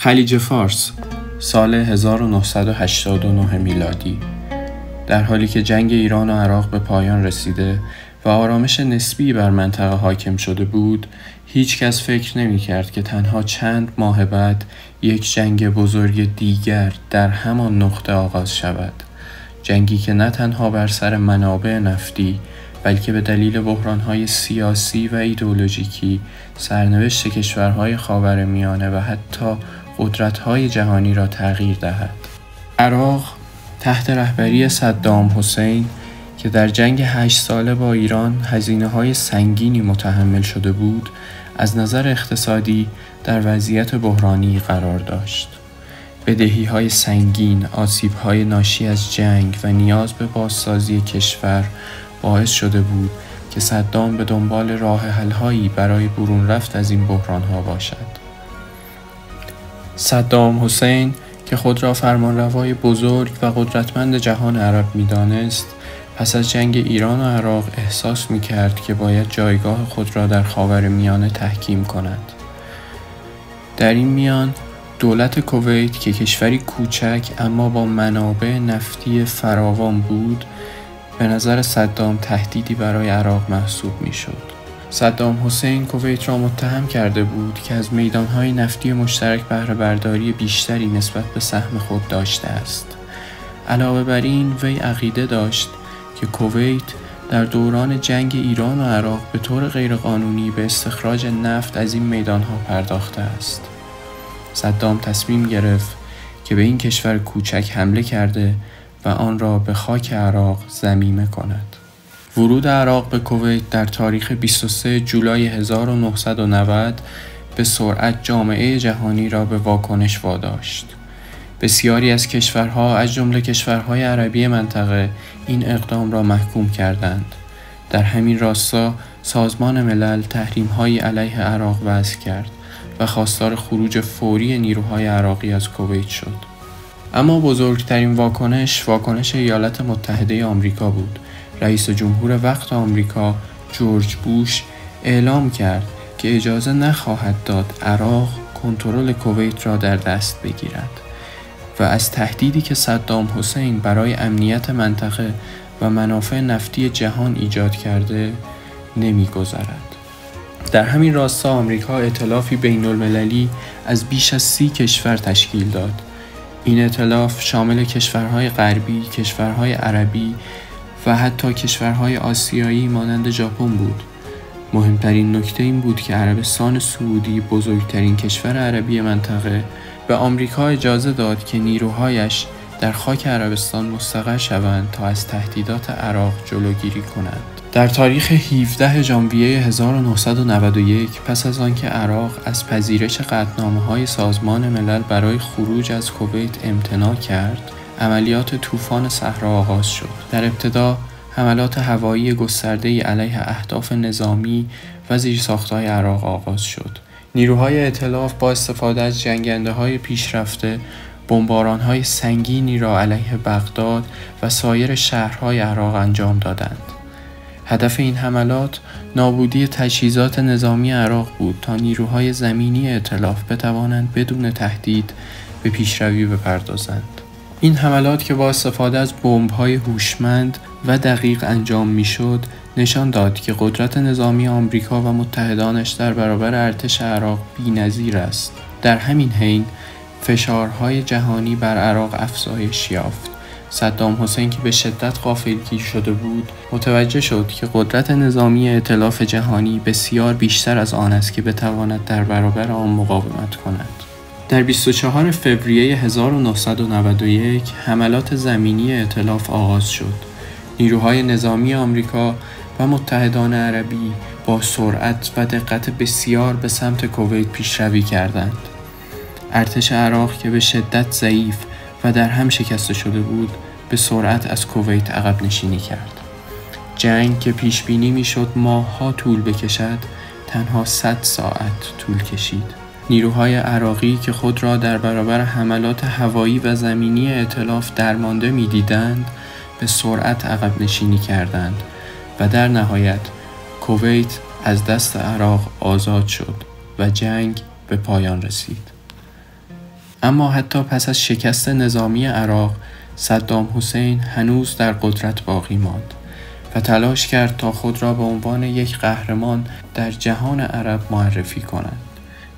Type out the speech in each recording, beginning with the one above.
خلیج فارس، سال 1989 میلادی. در حالی که جنگ ایران و عراق به پایان رسیده و آرامش نسبی بر منطقه حاکم شده بود، هیچ کس فکر نمی کرد که تنها چند ماه بعد یک جنگ بزرگ دیگر در همان نقطه آغاز شود. جنگی که نه تنها بر سر منابع نفتی، بلکه به دلیل بحران‌های سیاسی و ایدئولوژیکی سرنوشت کشورهای خاورمیانه و حتی قدرت‌های جهانی را تغییر دهد. عراق تحت رهبری صدام حسین که در جنگ 8 ساله با ایران هزینه‌های سنگینی متحمل شده بود، از نظر اقتصادی در وضعیت بحرانی قرار داشت. بدهی‌های سنگین، آسیب‌های ناشی از جنگ و نیاز به بازسازی کشور باعث شده بود که صدام به دنبال راه حل‌هایی برای برون رفت از این بحران‌ها باشد. صدام حسین که خود را فرمانروای بزرگ و قدرتمند جهان عرب می‌دانست، پس از جنگ ایران و عراق احساس می‌کرد که باید جایگاه خود را در خاورمیانه تحکیم کند. در این میان دولت کویت که کشوری کوچک اما با منابع نفتی فراوان بود، به نظر صدام تهدیدی برای عراق محسوب می‌شد. صدام حسین کویت را متهم کرده بود که از میدان‌های نفتی مشترک بهره برداری بیشتری نسبت به سهم خود داشته است. علاوه بر این، وی عقیده داشت که کویت در دوران جنگ ایران و عراق به طور غیرقانونی به استخراج نفت از این میدان‌ها پرداخته است. صدام تصمیم گرفت که به این کشور کوچک حمله کرده و آن را به خاک عراق ضمیمه کند. ورود عراق به کویت در تاریخ 23 جولای 1990 به سرعت جامعه جهانی را به واکنش واداشت. بسیاری از کشورها از جمله کشورهای عربی منطقه این اقدام را محکوم کردند. در همین راستا سازمان ملل تحریم‌هایی علیه عراق وضع کرد و خواستار خروج فوری نیروهای عراقی از کویت شد. اما بزرگترین واکنش ایالات متحده آمریکا بود. رئیس جمهور وقت آمریکا جورج بوش اعلام کرد که اجازه نخواهد داد عراق کنترل کویت را در دست بگیرد و از تهدیدی که صدام حسین برای امنیت منطقه و منافع نفتی جهان ایجاد کرده نمی‌گذرد. در همین راستا آمریکا ائتلافی بین‌المللی از بیش از 30 کشور تشکیل داد. این ائتلاف شامل کشورهای غربی، کشورهای عربی و حتی کشورهای آسیایی مانند ژاپن بود. مهمترین نکته این بود که عربستان سعودی، بزرگترین کشور عربی منطقه، به آمریکا اجازه داد که نیروهایش در خاک عربستان مستقر شوند تا از تهدیدات عراق جلوگیری کنند. در تاریخ 17 ژانویه 1991 پس از آنکه عراق از پذیرش قطعنامه‌های سازمان ملل برای خروج از کویت امتناع کرد، عملیات طوفان صحرا آغاز شد. در ابتدا حملات هوایی گسترده‌ای علیه اهداف نظامی و زیرساخت‌های عراق آغاز شد. نیروهای ائتلاف با استفاده از جنگنده‌های پیشرفته بمباران‌های سنگینی را علیه بغداد و سایر شهرهای عراق انجام دادند. هدف این حملات نابودی تجهیزات نظامی عراق بود تا نیروهای زمینی ائتلاف بتوانند بدون تهدید به پیشروی بپردازند. این حملات که با استفاده از بمب‌های هوشمند و دقیق انجام می‌شد، نشان داد که قدرت نظامی آمریکا و متحدانش در برابر ارتش عراق بی‌نظیر است. در همین حین فشارهای جهانی بر عراق افزایش یافت. صدام حسین که به شدت غافلگیر شده بود، متوجه شد که قدرت نظامی ائتلاف جهانی بسیار بیشتر از آن است که بتواند در برابر آن مقاومت کند. در 24 فوریه 1991 حملات زمینی ائتلاف آغاز شد. نیروهای نظامی آمریکا و متحدان عربی با سرعت و دقت بسیار به سمت کویت پیشروی کردند. ارتش عراق که به شدت ضعیف و در هم شکسته شده بود، به سرعت از کویت عقب نشینی کرد. جنگ که پیش بینی میشد ماه‌ها طول بکشد، تنها 100 ساعت طول کشید. نیروهای عراقی که خود را در برابر حملات هوایی و زمینی ائتلاف درمانده می‌دیدند، به سرعت عقب نشینی کردند و در نهایت کویت از دست عراق آزاد شد و جنگ به پایان رسید. اما حتی پس از شکست نظامی عراق، صدام حسین هنوز در قدرت باقی ماند و تلاش کرد تا خود را به عنوان یک قهرمان در جهان عرب معرفی کند.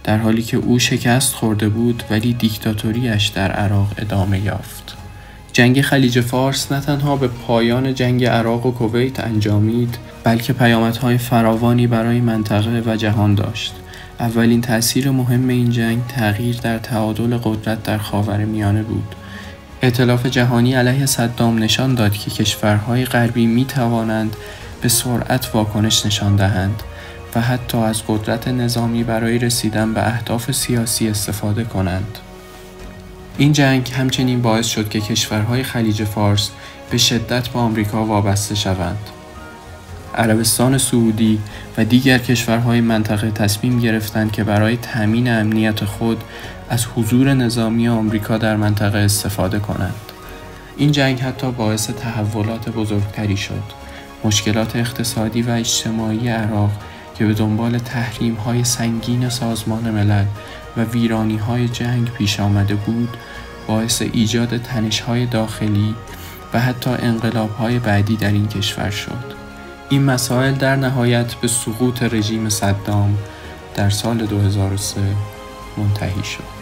در حالی که او شکست خورده بود ولی دیکتاتوریش در عراق ادامه یافت. جنگ خلیج فارس نه تنها به پایان جنگ عراق و کویت انجامید، بلکه پیامدهای فراوانی برای منطقه و جهان داشت. اولین تأثیر مهم این جنگ تغییر در تعادل قدرت در خاورمیانه بود. ائتلاف جهانی علیه صدام نشان داد که کشورهای غربی می توانند به سرعت واکنش نشان دهند و حتی از قدرت نظامی برای رسیدن به اهداف سیاسی استفاده کنند. این جنگ همچنین باعث شد که کشورهای خلیج فارس به شدت به آمریکا وابسته شوند. عربستان سعودی و دیگر کشورهای منطقه تصمیم گرفتند که برای تأمین امنیت خود از حضور نظامی آمریکا در منطقه استفاده کنند. این جنگ حتی باعث تحولات بزرگتری شد. مشکلات اقتصادی و اجتماعی عراق که به دنبال تحریم‌های سنگین سازمان ملل و ویرانی‌های جنگ پیش آمده بود، باعث ایجاد تنش‌های داخلی و حتی انقلاب‌های بعدی در این کشور شد. این مسائل در نهایت به سقوط رژیم صدام در سال 2003 منتهی شد.